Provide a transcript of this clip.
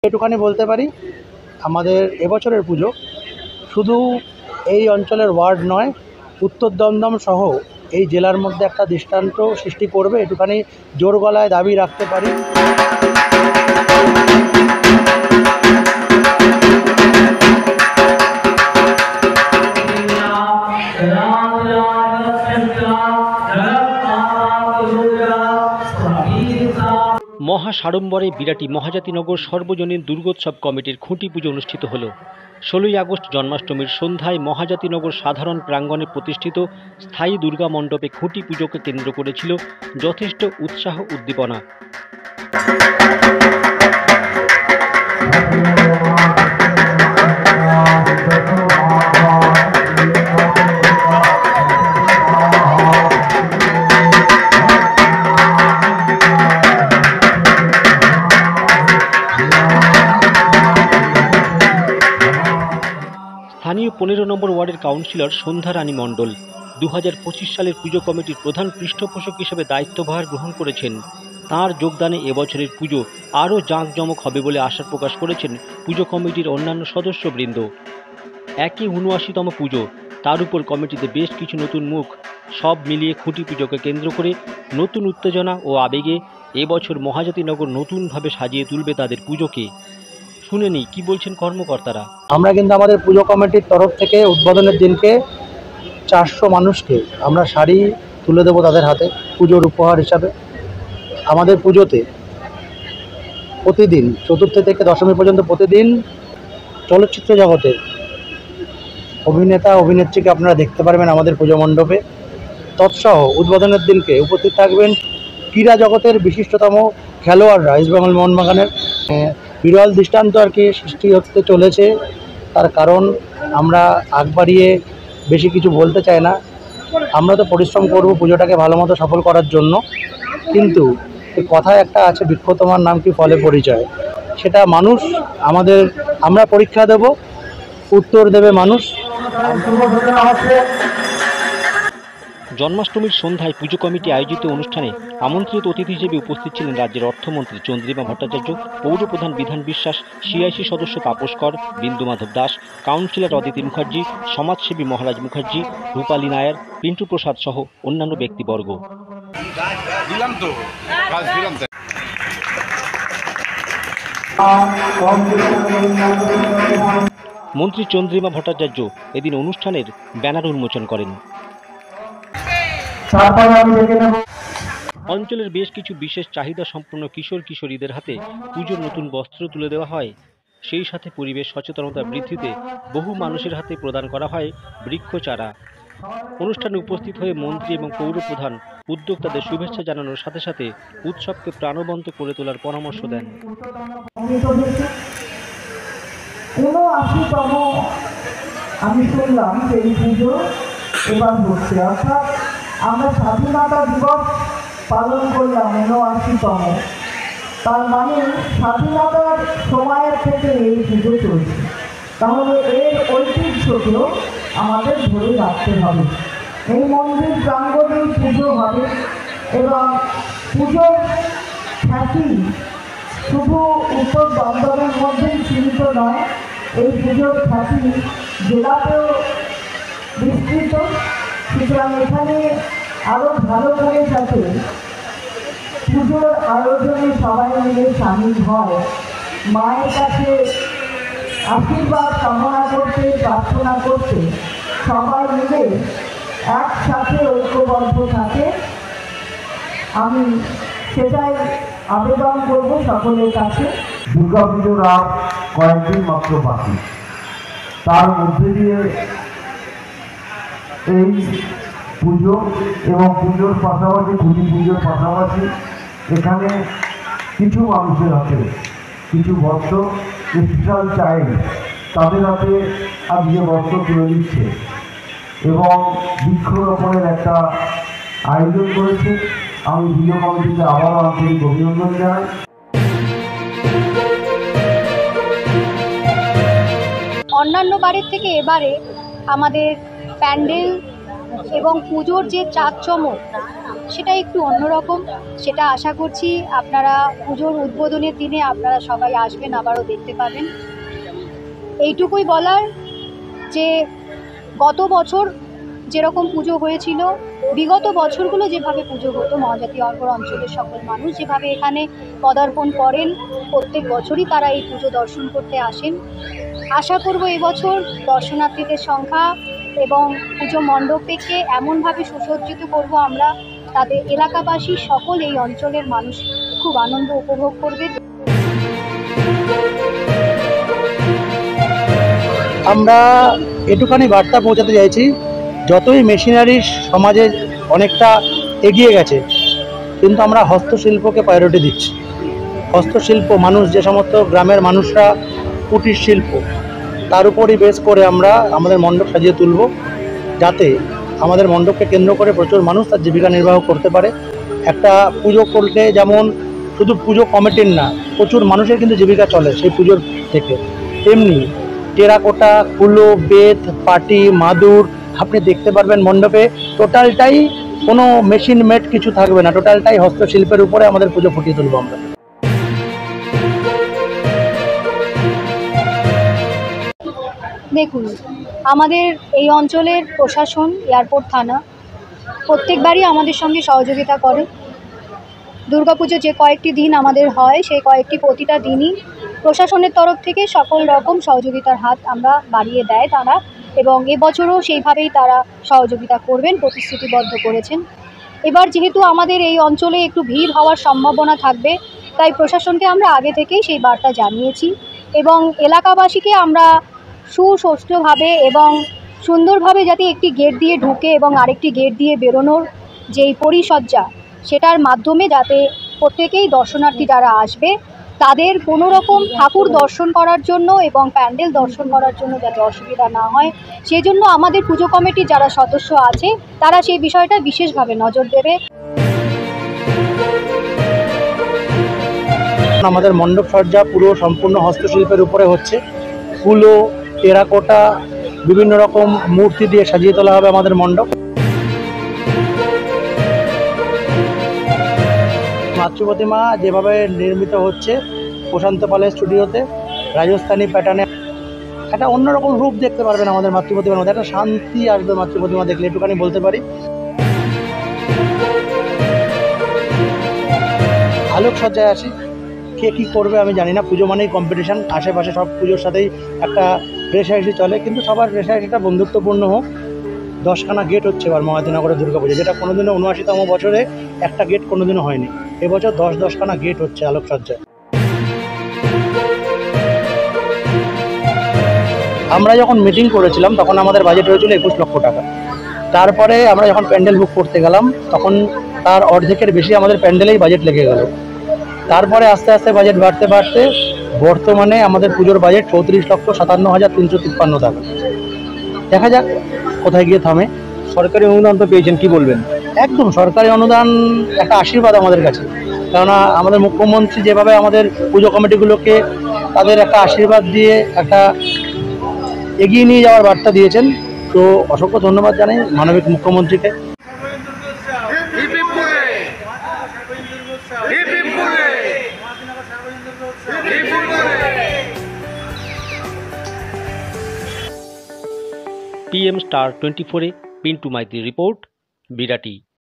এটুখানি বলতে পারি, আমাদের এবছরের পুজো শুধু এই অঞ্চলের ওয়ার্ড নয়, উত্তর দমদম সহ এই জেলার মধ্যে একটা দৃষ্টান্ত সৃষ্টি করবে, এটুখানি জোর গলায় দাবি রাখতে পারি। মহা সাড়ম্বরে বিরাটি মহাজাতিনগর সর্বজনীন দুর্গোৎসব কমিটির খুঁটি পুজো অনুষ্ঠিত হল। 16ই আগস্ট জন্মাষ্টমীর সন্ধ্যায় মহাজাতিনগর সাধারণ প্রাঙ্গণে প্রতিষ্ঠিত স্থায়ী দুর্গা মণ্ডপে খুঁটি পুজোকে কেন্দ্র করেছিল যথেষ্ট উৎসাহ উদ্দীপনা। স্থানীয় 15 নম্বর ওয়ার্ডের কাউন্সিলর সন্ধ্যা রানী মণ্ডল 2025 সালের পুজো কমিটির প্রধান পৃষ্ঠপোষক হিসেবে দায়িত্বভার গ্রহণ করেছেন। তাঁর যোগদানে এবছরের পুজো আরও জাঁকজমক হবে বলে আশা প্রকাশ করেছেন পুজো কমিটির অন্যান্য সদস্যবৃন্দ। 79তম পুজো, তার উপর কমিটিতে বেশ কিছু নতুন মুখ, সব মিলিয়ে খুঁটি পুজোকে কেন্দ্র করে নতুন উত্তেজনা ও আবেগে এবছর মহাজাতিনগর নতুনভাবে সাজিয়ে তুলবে তাদের পুজোকে। শুনে নিই কি বলছেন কর্মকর্তারা। আমরা কিন্তু আমাদের পুজো কমিটির তরফ থেকে উদ্বোধনের দিনকে 400 মানুষকে আমরা শাড়ি তুলে দেবো তাদের হাতে পুজোর উপহার হিসাবে। আমাদের পুজোতে প্রতিদিন চতুর্থী থেকে দশমী পর্যন্ত প্রতিদিন চলচ্চিত্র জগতের অভিনেতা অভিনেত্রীকে আপনারা দেখতে পারবেন আমাদের পুজো মণ্ডপে। তৎসহ উদ্বোধনের দিনকে উপস্থিত থাকবেন ক্রীড়া জগতের বিশিষ্টতম খেলোয়াড়রা, ইস্টবেঙ্গল মোহনবাগানের বিরল দৃষ্টান্ত আর কি সৃষ্টি হতে চলেছে। তার কারণ আমরা আগ বাড়িয়ে বেশি কিছু বলতে চাই না। আমরা তো পরিশ্রম করব পুজোটাকে ভালো মতো সফল করার জন্য, কিন্তু এই কথায় একটা আছে, বৃক্ষ তোমার নাম কি ফলে পরিচয়। সেটা মানুষ আমরা পরীক্ষা দেব, উত্তর দেবে মানুষ। জন্মাষ্টমীর সন্ধ্যায় পুজো কমিটি আয়োজিত অনুষ্ঠানে আমন্ত্রিত অতিথি হিসেবে উপস্থিত ছিলেন রাজ্যের অর্থমন্ত্রী চন্দ্রিমা ভট্টাচার্য, পৌরপ্রধান বিধান বিশ্বাস, সিআইসি সদস্য তাপস কর, বিন্দু মাধব দাস, কাউন্সিলর অদিতি মুখার্জি, সমাজসেবী মহারাজ মুখার্জি, রূপালী নায়ার, পিন্টু প্রসাদ সহ অন্যান্য ব্যক্তিবর্গ। মন্ত্রী চন্দ্রিমা ভট্টাচার্য এদিন অনুষ্ঠানের ব্যানার উন্মোচন করেন। অঞ্চলের বেশ কিছু বিশেষ চাহিদা সম্পন্ন কিশোর কিশোরীদের হাতে পুজোর নতুন বস্ত্র তুলে দেওয়া হয়। সেই সাথে পরিবেশ সচেতনতা বৃদ্ধিতে বহু মানুষের হাতে প্রদান করা হয় বৃক্ষ চারা। অনুষ্ঠানে উপস্থিত হয়ে মন্ত্রী এবং পৌরপ্রধান উদ্যোক্তাদের শুভেচ্ছা জানানোর সাথে সাথে উৎসবকে প্রাণবন্ত করে তোলার পরামর্শ দেন। আমি শুনলাম যে এই পুজো এবার হচ্ছে, অর্থাৎ আমরা স্বাধীনতা দিবস পালন করলাম 79তম, তার মানে স্বাধীনতার সময়ের থেকে এই পুজো চলছে। তাহলে এর ঐতিহ্যকেও আমাদের ধরে রাখতে হবে। এই মন্দির প্রাঙ্গণেই পুজো হবে এবং পুজোর খ্যাতি শুধু উত্তর দমদমের মধ্যেই সীমিত নয়, এই পুজোর খ্যাতি জেলাতেও বিস্তৃত। সুতরাং এখানে আরও ভালো করে যাতে পুজোর আয়োজনে সবাই মিলে সামিল হয়, মায়ের কাছে আশীর্বাদ কামনা করতে, প্রার্থনা করতে সবাই মিলে একসাথে ঐক্যবদ্ধ থাকে, আমি সেটাই আবেদন করব সকলের কাছে। দুর্গা পুজোর আর কয়েকদিন মাত্র বাকি, তার মধ্যে দিয়ে এই পুজো এবং পুজোর পাশাপাশি খুঁটি পুজোর পাশাপাশি এখানে কিছু মানুষের হাতে কিছু বস্ত্র, স্পেশাল চাইল্ড তাদের হাতে আজকে বস্ত্র তুলে দিচ্ছে এবং বৃক্ষরোপণের একটা আয়োজন করেছে। আমি পুজো কমিটিকে আবারও আন্তরিক অভিনন্দন জানাই। অন্যান্য বারের থেকে এবারে আমাদের প্যান্ডেল এবং পুজোর যে চাকচমক সেটা একটু অন্যরকম। সেটা আশা করছি আপনারা পুজোর উদ্বোধনের দিনে আপনারা সবাই আসবেন, আবারও দেখতে পাবেন। এইটুকুই বলার যে গত বছর যেরকম পুজো হয়েছিল, বিগত বছরগুলো যেভাবে পুজো হতো, মহাজাতি অঞ্চলের সকল মানুষ যেভাবে এখানে পদার্পণ করেন, প্রত্যেক বছরই তারা এই পুজো দর্শন করতে আসেন। আশা করব এবছর দর্শনার্থীদের সংখ্যা এবং পুজো মণ্ডপকে এমনভাবে সুসজ্জিত করব আমরা, তাদের এলাকাবাসী সকল এই অঞ্চলের মানুষ খুব আনন্দ উপভোগ করবে। আমরা এটুখানি বার্তা পৌঁছাতে চাইছি, যতই মেশিনারি সমাজে অনেকটা এগিয়ে গেছে, কিন্তু আমরা হস্তশিল্পকে প্রায়োরিটি দিচ্ছি। হস্তশিল্প মানুষ, যে সমস্ত গ্রামের মানুষরা কুটির শিল্প, তার উপরই বেস করে আমরা আমাদের মণ্ডপ সাজিয়ে তুলব, যাতে আমাদের মণ্ডপকে কেন্দ্র করে প্রচুর মানুষ তার জীবিকা নির্বাহ করতে পারে। একটা পুজো করলে যেমন শুধু পুজো কমিটির না, প্রচুর মানুষের কিন্তু জীবিকা চলে সেই পুজোর থেকে। তেমনি টেরাকোটা, কুলো, বেত, পাটি, মাদুর আপনি দেখতে পারবেন মণ্ডপে। টোটালটাই কোনো মেশিন মেড কিছু থাকবে না, টোটালটাই হস্তশিল্পের উপরে আমাদের পুজো ফুটিয়ে তুলব আমরা। দেখুন, আমাদের এই অঞ্চলের প্রশাসন, এয়ারপোর্ট থানা প্রত্যেকবারই আমাদের সঙ্গে সহযোগিতা করে। দুর্গাপুজো যে কয়েকটি দিন আমাদের হয়, সেই কয়েকটি প্রতিটা দিনই প্রশাসনের তরফ থেকে সকল রকম সহযোগিতার হাত আমরা বাড়িয়ে দেয় তারা, এবং এবছরও সেইভাবেই তারা সহযোগিতা করবেন, প্রতিশ্রুতিবদ্ধ করেছেন। এবার যেহেতু আমাদের এই অঞ্চলে একটু ভিড় হওয়ার সম্ভাবনা থাকবে, তাই প্রশাসনকে আমরা আগে থেকেই সেই বার্তা জানিয়েছি, এবং এলাকাবাসীকে আমরা সুষ্ঠুভাবে এবং সুন্দরভাবে যাতে একটি গেট দিয়ে ঢুকে এবং আরেকটি গেট দিয়ে বেরোনোর যেই পরিসজ্জা, সেটার মাধ্যমে যাতে প্রত্যেকেই দর্শনার্থী যারা আসবে তাদের কোনো রকম ঠাকুর দর্শন করার জন্য এবং প্যান্ডেল দর্শন করার জন্য যাতে অসুবিধা না হয়, সেই জন্য আমাদের পুজো কমিটির যারা সদস্য আছে তারা সেই বিষয়টা বিশেষভাবে নজর দেবে। আমাদের মণ্ডপ সজ্জা পুরো সম্পূর্ণ হস্তশিল্পের উপরে হচ্ছে। কুলো, টেরাকোটা, বিভিন্ন রকম মূর্তি দিয়ে সাজিয়ে তোলা হবে আমাদের মণ্ডপ। মাতৃপ্রতিমা যেভাবে নির্মিত হচ্ছে প্রশান্ত পালের স্টুডিওতে, রাজস্থানি প্যাটার্নে একটা অন্যরকম রূপ দেখতে পারবেন আমাদের মাতৃপ্রতিমার মধ্যে। একটা শান্তি আসবে মাতৃপ্রতিমা দেখলে, একটুখানি বলতে পারি। আলোকসজ্জায় আসি, কে কী করবে আমি জানি না। পুজো মানেই কম্পিটিশান, আশেপাশে সব পুজোর সাথেই একটা রেশারেশি চলে, কিন্তু সবার রেশারেশিটা বন্ধুত্বপূর্ণ হোক। 10খানা গেট হচ্ছে এবার মহাদিনগরের দুর্গাপুজো, যেটা কোনোদিনও 79তম বছরে একটা গেট কোনোদিনও হয়নি। এবছর 10খানা গেট হচ্ছে আলোকসজ্জায়। আমরা যখন মিটিং করেছিলাম তখন আমাদের বাজেট হয়েছিল 21 লক্ষ টাকা। তারপরে আমরা যখন প্যান্ডেল বুক করতে গেলাম তখন তার অর্ধেকের বেশি আমাদের প্যান্ডেলেই বাজেট লেগে গেল। তারপরে আস্তে আস্তে বাজেট বাড়তে বাড়তে বর্তমানে আমাদের পুজোর বাজেট 34,57,353 টাকা। দেখা যাক কোথায় গিয়ে থামে। সরকারি অনুদান তো পেয়েছেন, কি বলবেন? একদম সরকারি অনুদান একটা আশীর্বাদ আমাদের কাছে, কেননা আমাদের মুখ্যমন্ত্রী যেভাবে আমাদের পুজো কমিটিগুলোকে তাদের একটা আশীর্বাদ দিয়ে একটা এগিয়ে নিয়ে যাওয়ার বার্তা দিয়েছেন, তো অসংখ্য ধন্যবাদ জানাই মানবিক মুখ্যমন্ত্রীকে। PM Star 24-এ পিন্টু মাইতির রিপোর্ট, বিরাটি।